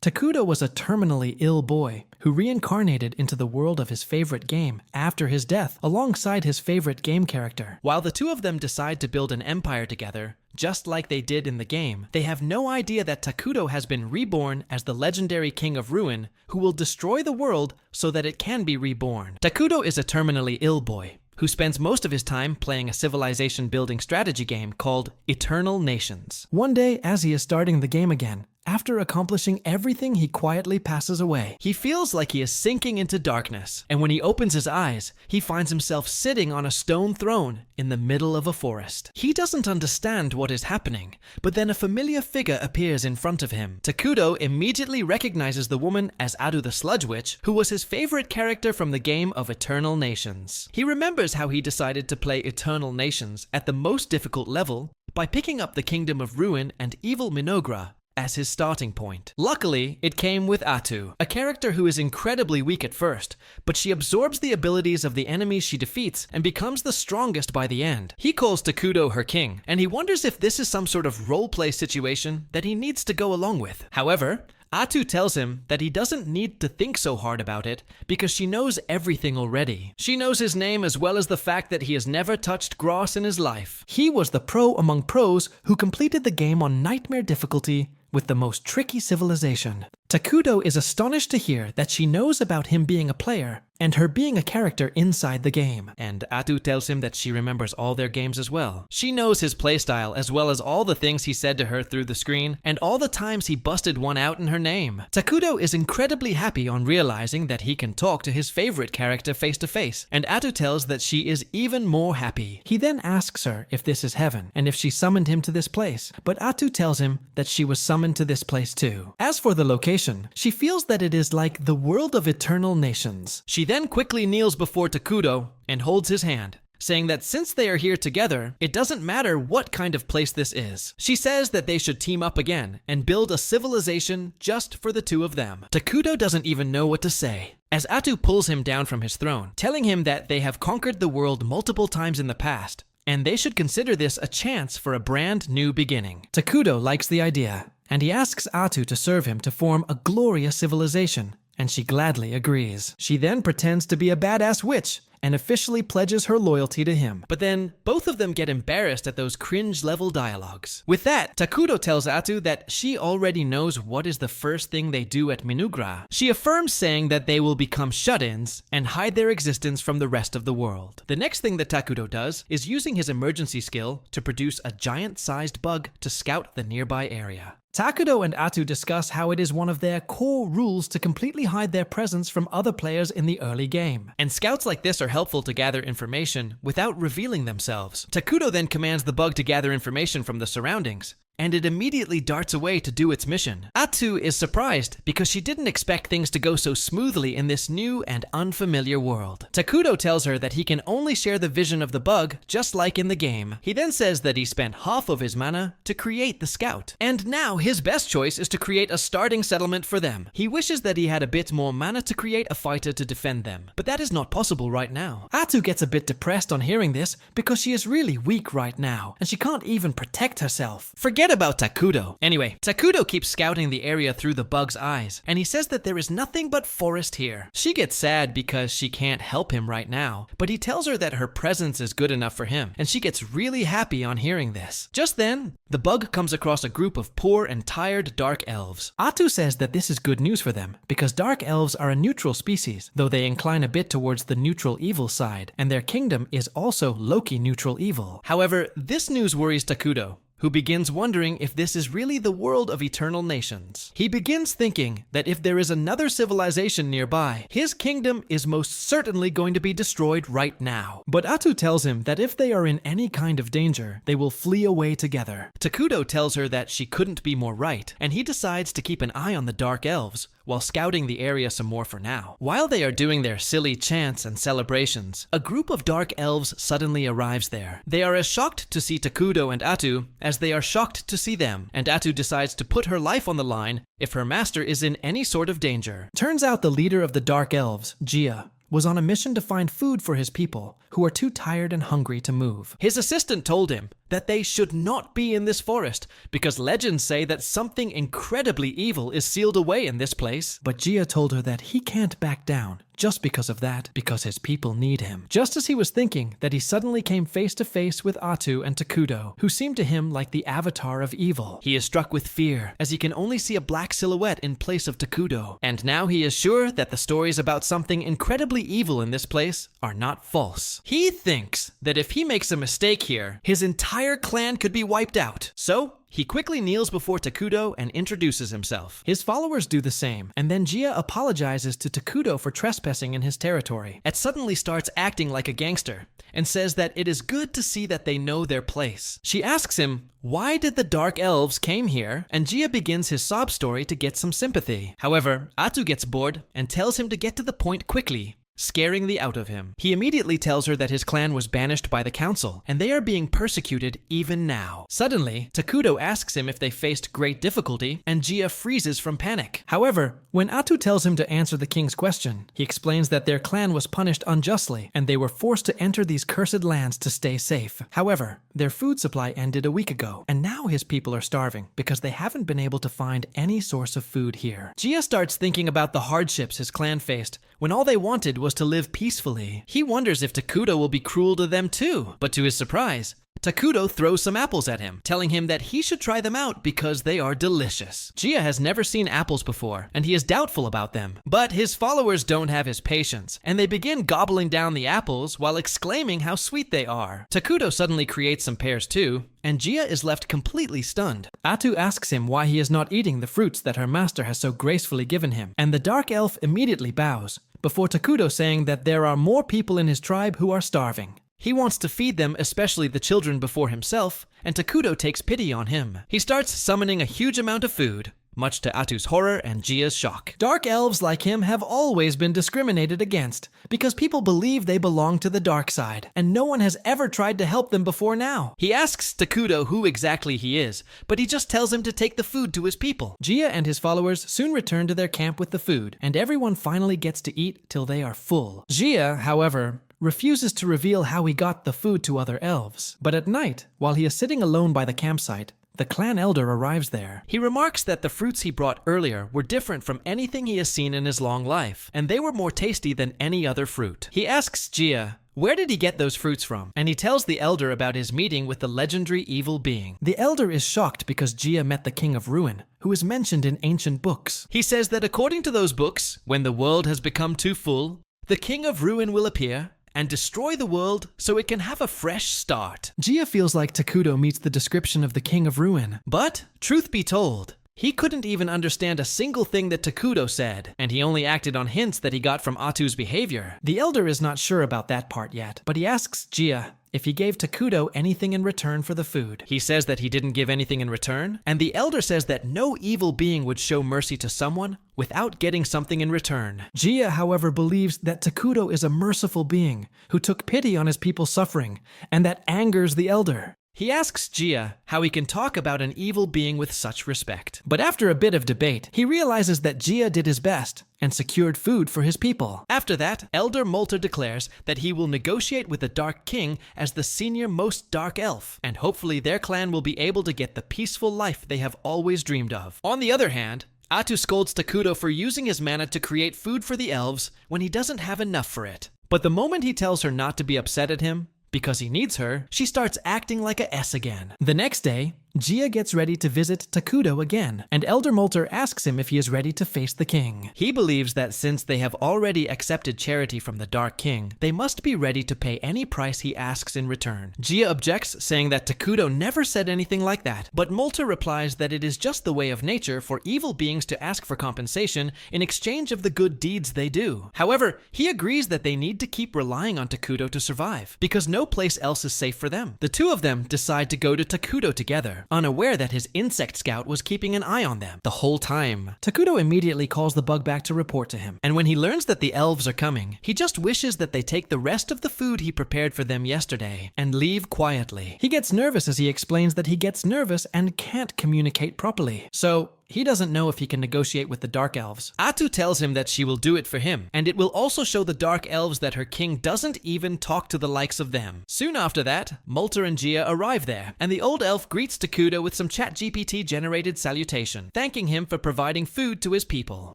Takuto was a terminally ill boy who reincarnated into the world of his favorite game after his death alongside his favorite game character. While the two of them decide to build an empire together, just like they did in the game, they have no idea that Takuto has been reborn as the legendary King of Ruin who will destroy the world so that it can be reborn. Takuto is a terminally ill boy who spends most of his time playing a civilization building strategy game called Eternal Nations. One day, as he is starting the game again, after accomplishing everything, he quietly passes away. He feels like he is sinking into darkness, and when he opens his eyes, he finds himself sitting on a stone throne in the middle of a forest. He doesn't understand what is happening, but then a familiar figure appears in front of him. Takuto immediately recognizes the woman as Adu the Sludge Witch, who was his favorite character from the game of Eternal Nations. He remembers how he decided to play Eternal Nations at the most difficult level by picking up the Kingdom of Ruin and Evil Minogra as his starting point. Luckily, it came with Atu, a character who is incredibly weak at first, but she absorbs the abilities of the enemies she defeats and becomes the strongest by the end. He calls Takuto her king, and he wonders if this is some sort of roleplay situation that he needs to go along with. However, Atu tells him that he doesn't need to think so hard about it because she knows everything already. She knows his name as well as the fact that he has never touched grass in his life. He was the pro among pros who completed the game on nightmare difficulty with the most tricky civilization. Takuto is astonished to hear that she knows about him being a player and her being a character inside the game. And Atu tells him that she remembers all their games as well. She knows his playstyle as well as all the things he said to her through the screen and all the times he busted one out in her name. Takuto is incredibly happy on realizing that he can talk to his favorite character face to face, and Atu tells that she is even more happy. He then asks her if this is heaven and if she summoned him to this place, but Atu tells him that she was summoned to this place too. As for the location, she feels that it is like the world of Eternal Nations. She then quickly kneels before Takuto and holds his hand, saying that since they are here together, it doesn't matter what kind of place this is. She says that they should team up again and build a civilization just for the two of them. Takuto doesn't even know what to say, as Atu pulls him down from his throne, telling him that they have conquered the world multiple times in the past, and they should consider this a chance for a brand new beginning. Takuto likes the idea, and he asks Atu to serve him to form a glorious civilization, and she gladly agrees. She then pretends to be a badass witch and officially pledges her loyalty to him. But then, both of them get embarrassed at those cringe-level dialogues. With that, Takuto tells Atu that she already knows what is the first thing they do at Minogra. She affirms, saying that they will become shut-ins and hide their existence from the rest of the world. The next thing that Takuto does is using his emergency skill to produce a giant-sized bug to scout the nearby area. Takuto and Atu discuss how it is one of their core rules to completely hide their presence from other players in the early game, and scouts like this are helpful to gather information without revealing themselves. Takuto then commands the bug to gather information from the surroundings, and it immediately darts away to do its mission. Atu is surprised because she didn't expect things to go so smoothly in this new and unfamiliar world. Takuto tells her that he can only share the vision of the bug just like in the game. He then says that he spent half of his mana to create the scout, and now his best choice is to create a starting settlement for them. He wishes that he had a bit more mana to create a fighter to defend them, but that is not possible right now. Atu gets a bit depressed on hearing this because she is really weak right now, and she can't even protect herself. Forget about Takuto. Anyway, Takuto keeps scouting the area through the bug's eyes, and he says that there is nothing but forest here. She gets sad because she can't help him right now, but he tells her that her presence is good enough for him, and she gets really happy on hearing this. Just then, the bug comes across a group of poor and tired dark elves. Atu says that this is good news for them, because dark elves are a neutral species, though they incline a bit towards the neutral evil side, and their kingdom is also Loki neutral evil. However, this news worries Takuto, who begins wondering if this is really the world of Eternal Nations. He begins thinking that if there is another civilization nearby, his kingdom is most certainly going to be destroyed right now. But Atu tells him that if they are in any kind of danger, they will flee away together. Takuto tells her that she couldn't be more right, and he decides to keep an eye on the Dark Elves, while scouting the area some more for now. While they are doing their silly chants and celebrations, a group of dark elves suddenly arrives there. They are as shocked to see Takuto and Atu as they are shocked to see them, and Atu decides to put her life on the line if her master is in any sort of danger. Turns out the leader of the dark elves, Gia, was on a mission to find food for his people, who are too tired and hungry to move. His assistant told him that they should not be in this forest because legends say that something incredibly evil is sealed away in this place. But Gia told her that he can't back down just because of that, because his people need him. Just as he was thinking that, he suddenly came face to face with Atu and Takudo, who seemed to him like the avatar of evil. He is struck with fear as he can only see a black silhouette in place of Takudo, and now he is sure that the stories about something incredibly evil in this place are not false. He thinks that if he makes a mistake here, his entire clan could be wiped out. So he quickly kneels before Takudo and introduces himself. His followers do the same, and then Gia apologizes to Takudo for trespassing in his territory, and suddenly starts acting like a gangster, and says that it is good to see that they know their place. She asks him, why did the Dark Elves came here? And Gia begins his sob story to get some sympathy. However, Atu gets bored and tells him to get to the point quickly, scaring the out of him. He immediately tells her that his clan was banished by the council, and they are being persecuted even now. Suddenly, Takudo asks him if they faced great difficulty, and Gia freezes from panic. However, when Atu tells him to answer the king's question, he explains that their clan was punished unjustly, and they were forced to enter these cursed lands to stay safe. However, their food supply ended a week ago, and now his people are starving because they haven't been able to find any source of food here. Gia starts thinking about the hardships his clan faced when all they wanted was to live peacefully. He wonders if Takudo will be cruel to them too, but to his surprise, Takudo throws some apples at him, telling him that he should try them out because they are delicious. Gia has never seen apples before, and he is doubtful about them. But his followers don't have his patience, and they begin gobbling down the apples while exclaiming how sweet they are. Takudo suddenly creates some pears too, and Gia is left completely stunned. Atu asks him why he is not eating the fruits that her master has so gracefully given him, and the dark elf immediately bows, before Takudo saying that there are more people in his tribe who are starving. He wants to feed them, especially the children, before himself, and Takudo takes pity on him. He starts summoning a huge amount of food, much to Atu's horror and Gia's shock. Dark elves like him have always been discriminated against because people believe they belong to the dark side, and no one has ever tried to help them before now. He asks Takudo who exactly he is, but he just tells him to take the food to his people. Gia and his followers soon return to their camp with the food, and everyone finally gets to eat till they are full. Gia, however, refuses to reveal how he got the food to other elves. But at night, while he is sitting alone by the campsite, the clan elder arrives there. He remarks that the fruits he brought earlier were different from anything he has seen in his long life, and they were more tasty than any other fruit. He asks Gia, where did he get those fruits from? And he tells the elder about his meeting with the legendary evil being. The elder is shocked because Gia met the King of Ruin, who is mentioned in ancient books. He says that according to those books, when the world has become too full, the King of Ruin will appear and destroy the world so it can have a fresh start. Gia feels like Takudo meets the description of the King of Ruin. But, truth be told, he couldn't even understand a single thing that Takudo said, and he only acted on hints that he got from Atu's behavior. The elder is not sure about that part yet, but he asks Gia if he gave Takudo anything in return for the food. He says that he didn't give anything in return, and the elder says that no evil being would show mercy to someone without getting something in return. Gia, however, believes that Takudo is a merciful being who took pity on his people's suffering, and that angers the elder. He asks Gia how he can talk about an evil being with such respect. But after a bit of debate, he realizes that Gia did his best and secured food for his people. After that, Elder Molter declares that he will negotiate with the Dark King as the senior most dark elf, and hopefully their clan will be able to get the peaceful life they have always dreamed of. On the other hand, Atu scolds Takudo for using his mana to create food for the elves when he doesn't have enough for it. But the moment he tells her not to be upset at him, because he needs her, she starts acting like a S again. The next day, Gia gets ready to visit Takudo again, and Elder Molter asks him if he is ready to face the king. He believes that since they have already accepted charity from the Dark King, they must be ready to pay any price he asks in return. Gia objects, saying that Takudo never said anything like that, but Molter replies that it is just the way of nature for evil beings to ask for compensation in exchange of the good deeds they do. However, he agrees that they need to keep relying on Takudo to survive, because no place else is safe for them. The two of them decide to go to Takudo together, unaware that his insect scout was keeping an eye on them the whole time. Takudo immediately calls the bug back to report to him, and when he learns that the elves are coming, he just wishes that they take the rest of the food he prepared for them yesterday and leave quietly. He gets nervous as he explains that he gets nervous and can't communicate properly. So he doesn't know if he can negotiate with the Dark Elves. Atu tells him that she will do it for him, and it will also show the Dark Elves that her king doesn't even talk to the likes of them. Soon after that, Molter and Gia arrive there, and the old elf greets Takudo with some ChatGPT-generated salutation, thanking him for providing food to his people.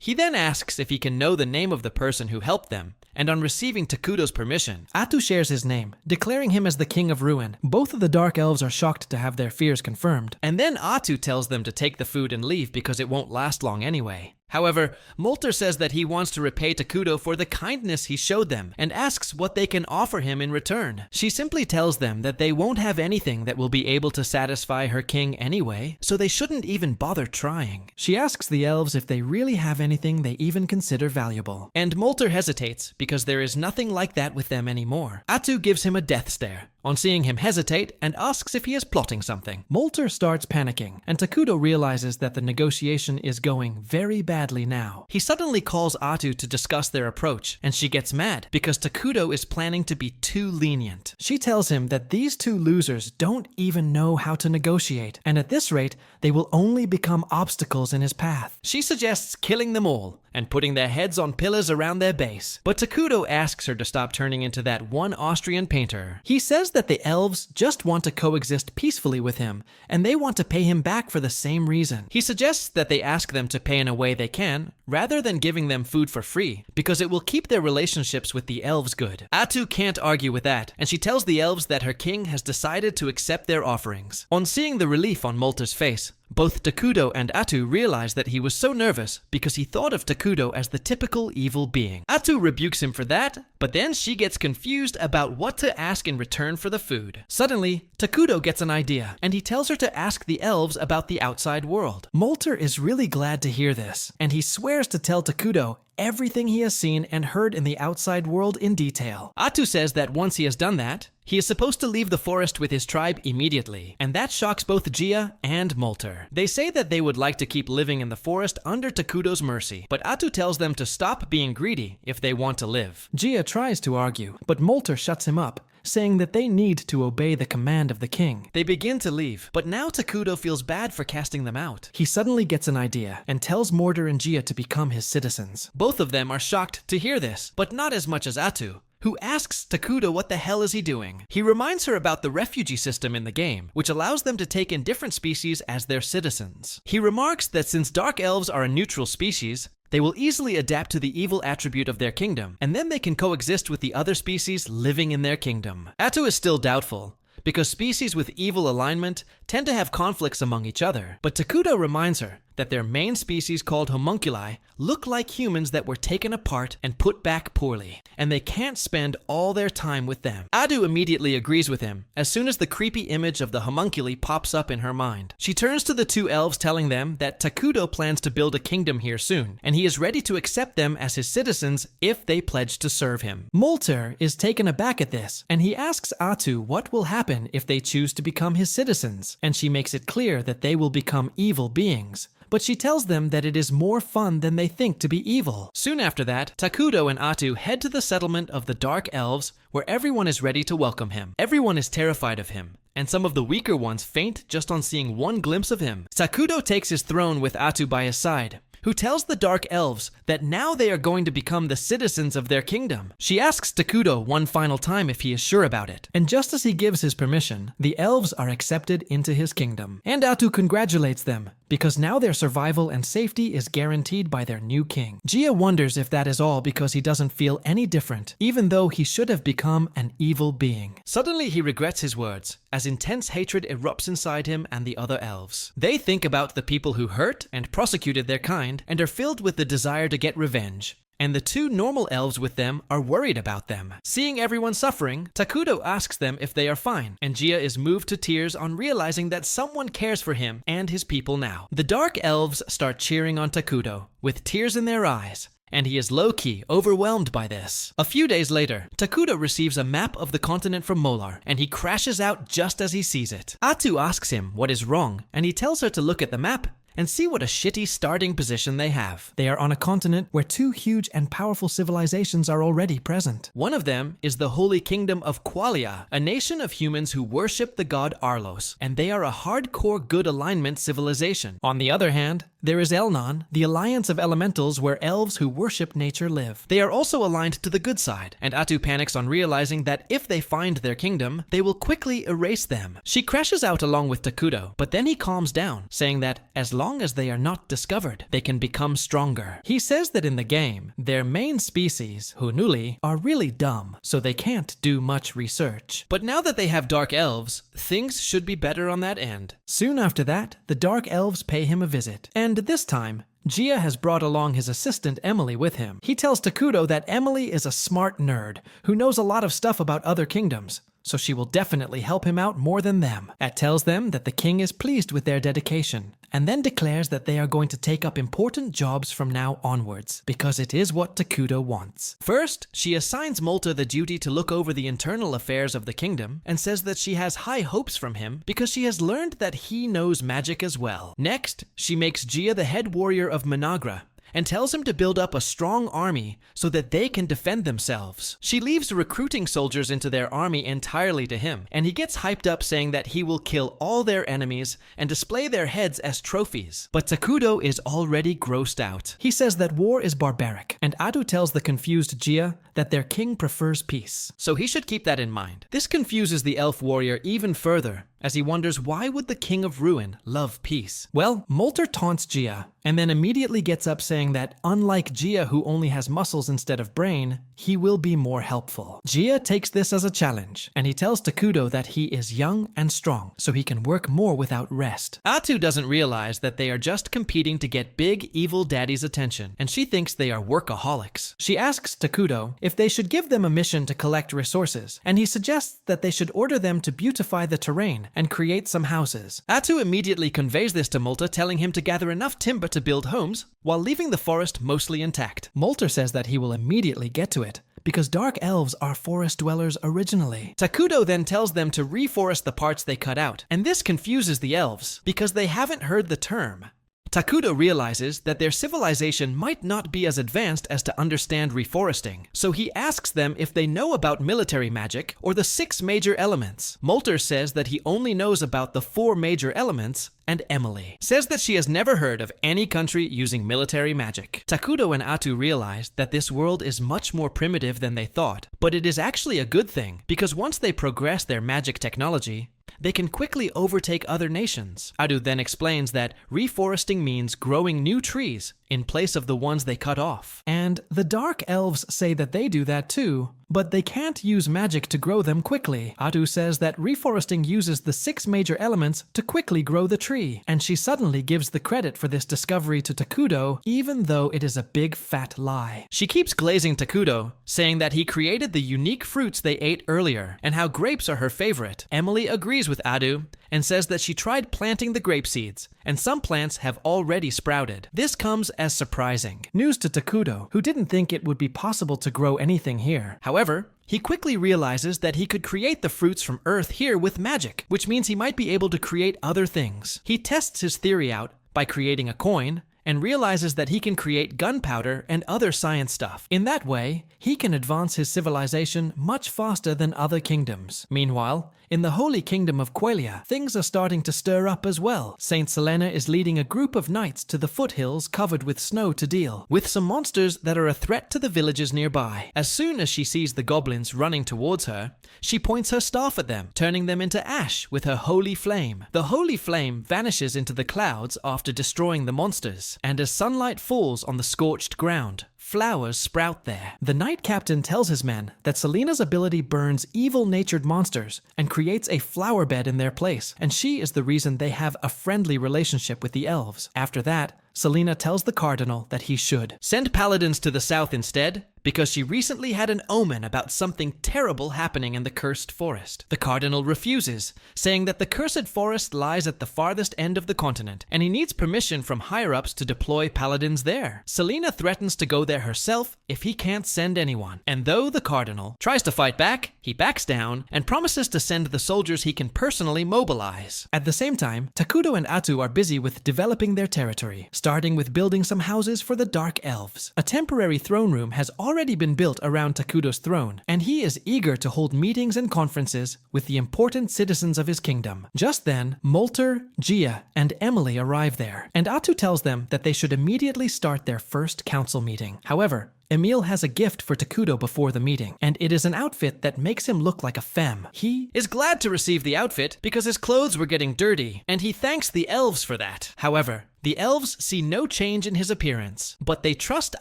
He then asks if he can know the name of the person who helped them, and on receiving Takudo's permission, Atu shares his name, declaring him as the King of Ruin. Both of the Dark Elves are shocked to have their fears confirmed, and then Atu tells them to take the food and leave because it won't last long anyway. However, Molter says that he wants to repay Takudo for the kindness he showed them and asks what they can offer him in return. She simply tells them that they won't have anything that will be able to satisfy her king anyway, so they shouldn't even bother trying. She asks the elves if they really have anything they even consider valuable. And Molter hesitates because there is nothing like that with them anymore. Atu gives him a death stare on seeing him hesitate and asks if he is plotting something. Molter starts panicking, and Takudo realizes that the negotiation is going very badly now. He suddenly calls Atu to discuss their approach, and she gets mad because Takudo is planning to be too lenient. She tells him that these two losers don't even know how to negotiate, and at this rate, they will only become obstacles in his path. She suggests killing them all and putting their heads on pillars around their base. But Takudo asks her to stop turning into that one Austrian painter. He says that the elves just want to coexist peacefully with him, and they want to pay him back for the same reason. He suggests that they ask them to pay in a way they can, rather than giving them food for free, because it will keep their relationships with the elves good. Atu can't argue with that, and she tells the elves that her king has decided to accept their offerings. On seeing the relief on Molter's face, both Takudo and Atu realize that he was so nervous because he thought of Takudo as the typical evil being. Atu rebukes him for that, but then she gets confused about what to ask in return for the food. Suddenly, Takudo gets an idea, and he tells her to ask the elves about the outside world. Molter is really glad to hear this, and he swears to tell Takudo everything he has seen and heard in the outside world in detail. Atu says that once he has done that, he is supposed to leave the forest with his tribe immediately, and that shocks both Gia and Molter. They say that they would like to keep living in the forest under Takudo's mercy, but Atu tells them to stop being greedy if they want to live. Gia tries to argue, but Molter shuts him up, saying that they need to obey the command of the king. They begin to leave, but now Takudo feels bad for casting them out. He suddenly gets an idea and tells Molter and Gia to become his citizens. Both of them are shocked to hear this, but not as much as Atu, who asks Takudo what the hell is he doing. He reminds her about the refugee system in the game, which allows them to take in different species as their citizens. He remarks that since Dark Elves are a neutral species, they will easily adapt to the evil attribute of their kingdom, and then they can coexist with the other species living in their kingdom. Atu is still doubtful, because species with evil alignment tend to have conflicts among each other. But Takudo reminds her that their main species, called homunculi, look like humans that were taken apart and put back poorly, and they can't spend all their time with them. Adu immediately agrees with him as soon as the creepy image of the homunculi pops up in her mind. She turns to the two elves, telling them that Takudo plans to build a kingdom here soon, and he is ready to accept them as his citizens if they pledge to serve him. Molter is taken aback at this, and he asks Atu what will happen if they choose to become his citizens, and she makes it clear that they will become evil beings. But she tells them that it is more fun than they think to be evil. Soon after that, Takudo and Atu head to the settlement of the Dark Elves, where everyone is ready to welcome him. Everyone is terrified of him, and some of the weaker ones faint just on seeing one glimpse of him. Takudo takes his throne with Atu by his side, who tells the Dark Elves that now they are going to become the citizens of their kingdom. She asks Takudo one final time if he is sure about it, and just as he gives his permission, the elves are accepted into his kingdom. And Atu congratulates them, because now their survival and safety is guaranteed by their new king. Gia wonders if that is all because he doesn't feel any different, even though he should have become an evil being. Suddenly he regrets his words, as intense hatred erupts inside him and the other elves. They think about the people who hurt and prosecuted their kind, and are filled with the desire to get revenge. And the two normal elves with them are worried about them. Seeing everyone suffering, Takudo asks them if they are fine, and Gia is moved to tears on realizing that someone cares for him and his people now. The Dark Elves start cheering on Takudo, with tears in their eyes, and he is low-key overwhelmed by this. A few days later, Takudo receives a map of the continent from Molar, and he crashes out just as he sees it. Atu asks him what is wrong, and he tells her to look at the map and see what a shitty starting position they have. They are on a continent where two huge and powerful civilizations are already present. One of them is the Holy Kingdom of Qualia, a nation of humans who worship the god Arlos, and they are a hardcore good alignment civilization. On the other hand, There is Elnon, the alliance of elementals where elves who worship nature live. They are also aligned to the good side, and Atu panics on realizing that if they find their kingdom, they will quickly erase them. She crashes out along with Takudo, but then he calms down, saying that as long as they are not discovered, they can become stronger. He says that in the game, their main species, Hunuli, are really dumb, so they can't do much research. But now that they have dark elves, things should be better on that end. Soon after that, the dark elves pay him a visit, and this time, Gia has brought along his assistant Emily with him. He tells Takudo that Emily is a smart nerd who knows a lot of stuff about other kingdoms, so she will definitely help him out more than them. At tells them that the king is pleased with their dedication, and then declares that they are going to take up important jobs from now onwards, because it is what Takudo wants. First, she assigns Molta the duty to look over the internal affairs of the kingdom, and says that she has high hopes from him because she has learned that he knows magic as well. Next, she makes Gia the head warrior of Managra, and tells him to build up a strong army so that they can defend themselves. She leaves recruiting soldiers into their army entirely to him, and he gets hyped up saying that he will kill all their enemies and display their heads as trophies. But Takudo is already grossed out. He says that war is barbaric, and Atu tells the confused Gia that their king prefers peace. So he should keep that in mind. This confuses the elf warrior even further, as he wonders why would the King of Ruin love peace? Well, Molter taunts Gia, and then immediately gets up saying that unlike Gia who only has muscles instead of brain, he will be more helpful. Gia takes this as a challenge, and he tells Takudo that he is young and strong, so he can work more without rest. Atu doesn't realize that they are just competing to get big evil daddy's attention, and she thinks they are workaholics. She asks Takudo if they should give them a mission to collect resources, and he suggests that they should order them to beautify the terrain and create some houses. Atu immediately conveys this to Molta, telling him to gather enough timber to build homes while leaving the forest mostly intact. Molter says that he will immediately get to it, because dark elves are forest dwellers originally. Takudo then tells them to reforest the parts they cut out, and this confuses the elves because they haven't heard the term. Takudo realizes that their civilization might not be as advanced as to understand reforesting, so he asks them if they know about military magic or the 6 major elements. Molter says that he only knows about the 4 major elements, and Emily says that she has never heard of any country using military magic. Takudo and Atu realize that this world is much more primitive than they thought, but it is actually a good thing, because once they progress their magic technology, they can quickly overtake other nations. Atu then explains that reforesting means growing new trees in place of the ones they cut off. And the dark elves say that they do that too, but they can't use magic to grow them quickly. Atu says that reforesting uses the 6 major elements to quickly grow the tree, and she suddenly gives the credit for this discovery to Takudo, even though it is a big fat lie. She keeps glazing Takudo, saying that he created the unique fruits they ate earlier, and how grapes are her favorite. Emily agrees with Atu, and says that she tried planting the grape seeds, and some plants have already sprouted. This comes as surprising news to Takudo, who didn't think it would be possible to grow anything here. However, he quickly realizes that he could create the fruits from Earth here with magic, which means he might be able to create other things. He tests his theory out by creating a coin, and realizes that he can create gunpowder and other science stuff. In that way, he can advance his civilization much faster than other kingdoms. Meanwhile, in the Holy Kingdom of Quelia, things are starting to stir up as well. Saint Selena is leading a group of knights to the foothills covered with snow to deal with some monsters that are a threat to the villages nearby. As soon as she sees the goblins running towards her, she points her staff at them, turning them into ash with her holy flame. The holy flame vanishes into the clouds after destroying the monsters, and as sunlight falls on the scorched ground, flowers sprout there. The knight captain tells his men that Selena's ability burns evil-natured monsters and creates a flower bed in their place, and she is the reason they have a friendly relationship with the elves. After that, Selena tells the cardinal that he should send paladins to the south instead, because she recently had an omen about something terrible happening in the cursed forest. The cardinal refuses, saying that the cursed forest lies at the farthest end of the continent, and he needs permission from higher-ups to deploy paladins there. Selena threatens to go there herself if he can't send anyone, and though the cardinal tries to fight back, he He backs down and promises to send the soldiers he can personally mobilize. At the same time, Takudo and Atu are busy with developing their territory, starting with building some houses for the Dark Elves. A temporary throne room has already been built around Takudo's throne, and he is eager to hold meetings and conferences with the important citizens of his kingdom. Just then, Molter, Gia, and Emily arrive there, and Atu tells them that they should immediately start their first council meeting. However, Emil has a gift for Takudo before the meeting, and it is an outfit that makes him look like a femme. He is glad to receive the outfit because his clothes were getting dirty, and he thanks the elves for that. However, the elves see no change in his appearance, but they trust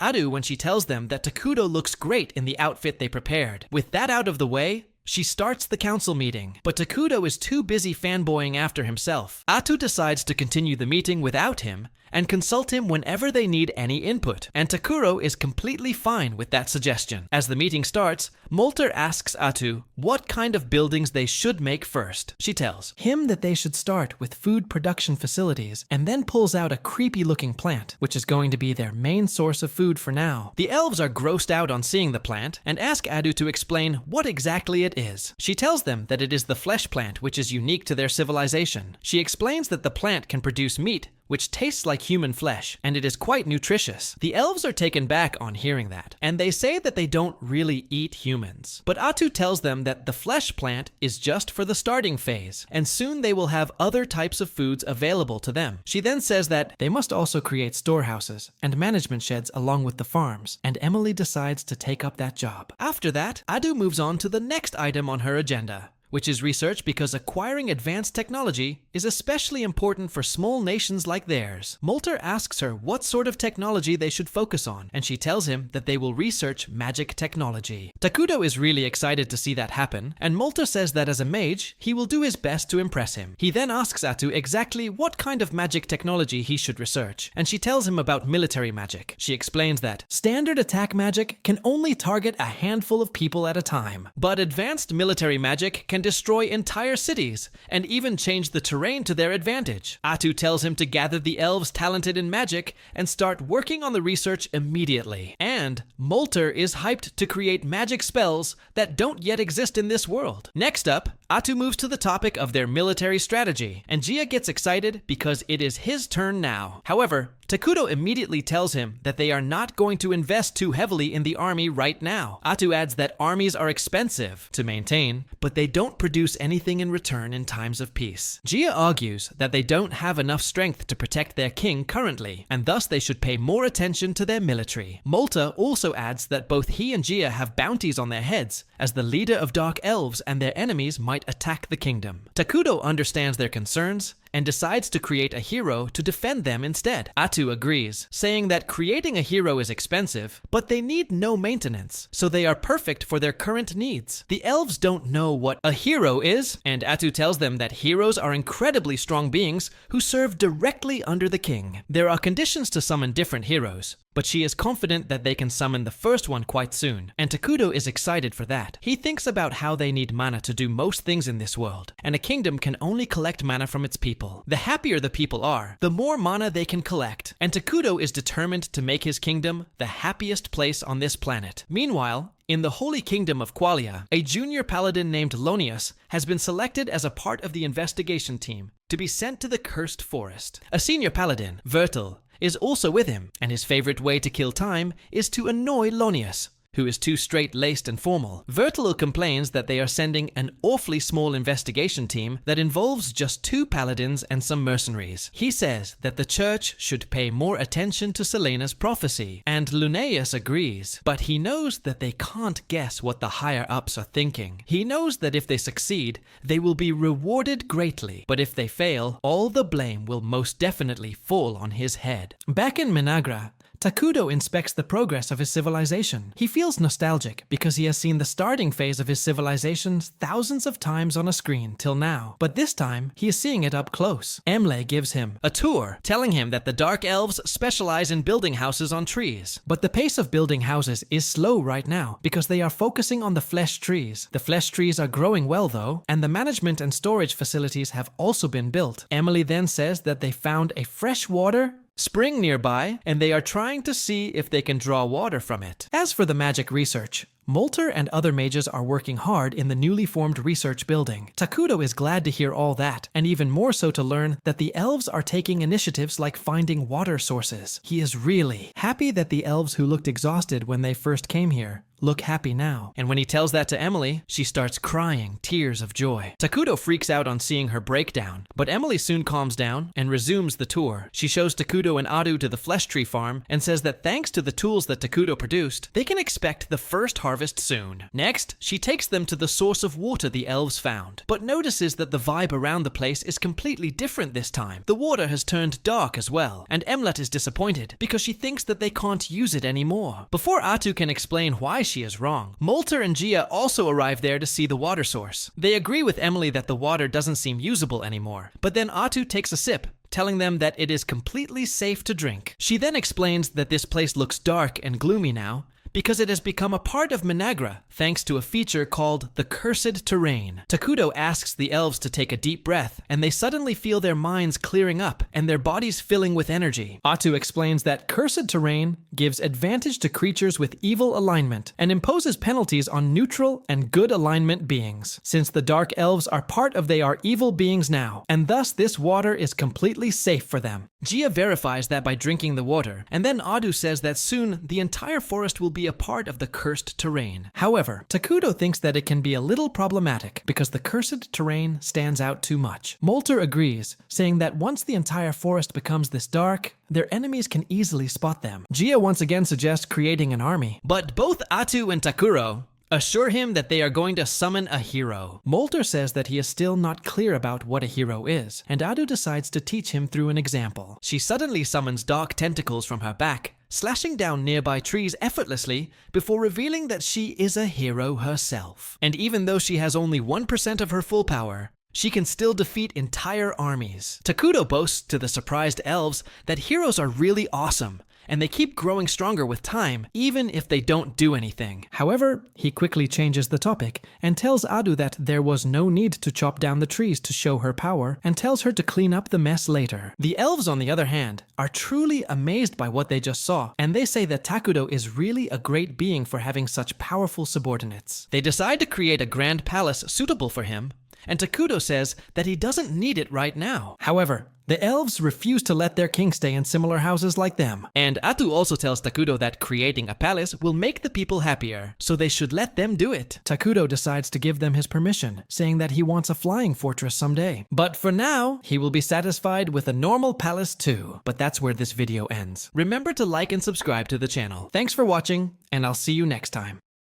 Adu when she tells them that Takudo looks great in the outfit they prepared. With that out of the way, she starts the council meeting, but Takudo is too busy fanboying after himself. Atu decides to continue the meeting without him and consult him whenever they need any input, and Takuro is completely fine with that suggestion. As the meeting starts, Molter asks Atu what kind of buildings they should make first. She tells him that they should start with food production facilities and then pulls out a creepy-looking plant, which is going to be their main source of food for now. The elves are grossed out on seeing the plant and ask Adu to explain what exactly it is. She tells them that it is the flesh plant, which is unique to their civilization. She explains that the plant can produce meat which tastes like human flesh, and it is quite nutritious. The elves are taken back on hearing that, and they say that they don't really eat humans. But Atu tells them that the flesh plant is just for the starting phase, and soon they will have other types of foods available to them. She then says that they must also create storehouses and management sheds along with the farms, and Emily decides to take up that job. After that, Adu moves on to the next item on her agenda, which is research, because acquiring advanced technology is especially important for small nations like theirs. Molter asks her what sort of technology they should focus on, and she tells him that they will research magic technology. Takudo is really excited to see that happen, and Molter says that as a mage, he will do his best to impress him. He then asks Atu exactly what kind of magic technology he should research, and she tells him about military magic. She explains that standard attack magic can only target a handful of people at a time, but advanced military magic can destroy entire cities and even change the terrain to their advantage. Atu tells him to gather the elves talented in magic and start working on the research immediately. And Molter is hyped to create magic spells that don't yet exist in this world. Next up, Atu moves to the topic of their military strategy, and Gia gets excited because it is his turn now. However, Takudo immediately tells him that they are not going to invest too heavily in the army right now. Atu adds that armies are expensive to maintain, but they don't produce anything in return in times of peace. Gia argues that they don't have enough strength to protect their king currently, and thus they should pay more attention to their military. Molter also adds that both he and Gia have bounties on their heads, as the leader of Dark Elves and their enemies might attack the kingdom. Takudo understands their concerns and decides to create a hero to defend them instead. Atu agrees, saying that creating a hero is expensive, but they need no maintenance, so they are perfect for their current needs. The elves don't know what a hero is, and Atu tells them that heroes are incredibly strong beings who serve directly under the king. There are conditions to summon different heroes, but she is confident that they can summon the first one quite soon, and Takudo is excited for that. He thinks about how they need mana to do most things in this world, and a kingdom can only collect mana from its people. The happier the people are, the more mana they can collect, and Takudo is determined to make his kingdom the happiest place on this planet. Meanwhile, in the Holy Kingdom of Qualia, a junior paladin named Lonius has been selected as a part of the investigation team to be sent to the Cursed Forest. A senior paladin, Vertil, is also with him, and his favorite way to kill time is to annoy Lonius, who is too straight-laced and formal. Vertil complains that they are sending an awfully small investigation team that involves just 2 paladins and some mercenaries. He says that the church should pay more attention to Selena's prophecy, and Linnaeus agrees, but he knows that they can't guess what the higher-ups are thinking. He knows that if they succeed, they will be rewarded greatly, but if they fail, all the blame will most definitely fall on his head. Back in Minagra, Takudo inspects the progress of his civilization. He feels nostalgic because he has seen the starting phase of his civilization thousands of times on a screen till now, but this time he is seeing it up close. Emle gives him a tour, telling him that the Dark Elves specialize in building houses on trees. But the pace of building houses is slow right now because they are focusing on the flesh trees. The flesh trees are growing well though, and the management and storage facilities have also been built. Emily then says that they found a freshwater spring nearby, and they are trying to see if they can draw water from it. As for the magic research, Molter and other mages are working hard in the newly formed research building. Takudo is glad to hear all that, and even more so to learn that the elves are taking initiatives like finding water sources. He is really happy that the elves who looked exhausted when they first came here look happy now. And when he tells that to Emily, she starts crying tears of joy. Takudo freaks out on seeing her breakdown, but Emily soon calms down and resumes the tour. She shows Takudo and Adu to the flesh tree farm and says that thanks to the tools that Takudo produced, they can expect the first harvest soon. Next, she takes them to the source of water the elves found, but notices that the vibe around the place is completely different this time. The water has turned dark as well, and Emlet is disappointed because she thinks that they can't use it anymore. Before Atu can explain why she is wrong, Molter and Gia also arrive there to see the water source. They agree with Emily that the water doesn't seem usable anymore, but then Atu takes a sip, telling them that it is completely safe to drink. She then explains that this place looks dark and gloomy now because it has become a part of Minagra thanks to a feature called the Cursed Terrain. Takudo asks the elves to take a deep breath, and they suddenly feel their minds clearing up and their bodies filling with energy. Atu explains that Cursed Terrain gives advantage to creatures with evil alignment and imposes penalties on neutral and good alignment beings, since the Dark Elves are part of they are evil beings now, and thus this water is completely safe for them. Gia verifies that by drinking the water, and then Adu says that soon the entire forest will be a part of the cursed terrain. However, Takudo thinks that it can be a little problematic because the cursed terrain stands out too much. Molter agrees, saying that once the entire forest becomes this dark, their enemies can easily spot them. Gia once again suggests creating an army, but both Atu and Takuro assure him that they are going to summon a hero. Molter says that he is still not clear about what a hero is, and Adu decides to teach him through an example. She suddenly summons dark tentacles from her back, slashing down nearby trees effortlessly before revealing that she is a hero herself. And even though she has only 1% of her full power, she can still defeat entire armies. Takudo boasts to the surprised elves that heroes are really awesome, and they keep growing stronger with time, even if they don't do anything. However, he quickly changes the topic and tells Adu that there was no need to chop down the trees to show her power, and tells her to clean up the mess later. The elves, on the other hand, are truly amazed by what they just saw, and they say that Takudo is really a great being for having such powerful subordinates. They decide to create a grand palace suitable for him, and Takudo says that he doesn't need it right now. However, the elves refuse to let their king stay in similar houses like them. And Atu also tells Takudo that creating a palace will make the people happier, so they should let them do it. Takudo decides to give them his permission, saying that he wants a flying fortress someday. But for now, he will be satisfied with a normal palace too. But that's where this video ends. Remember to like and subscribe to the channel. Thanks for watching, and I'll see you next time.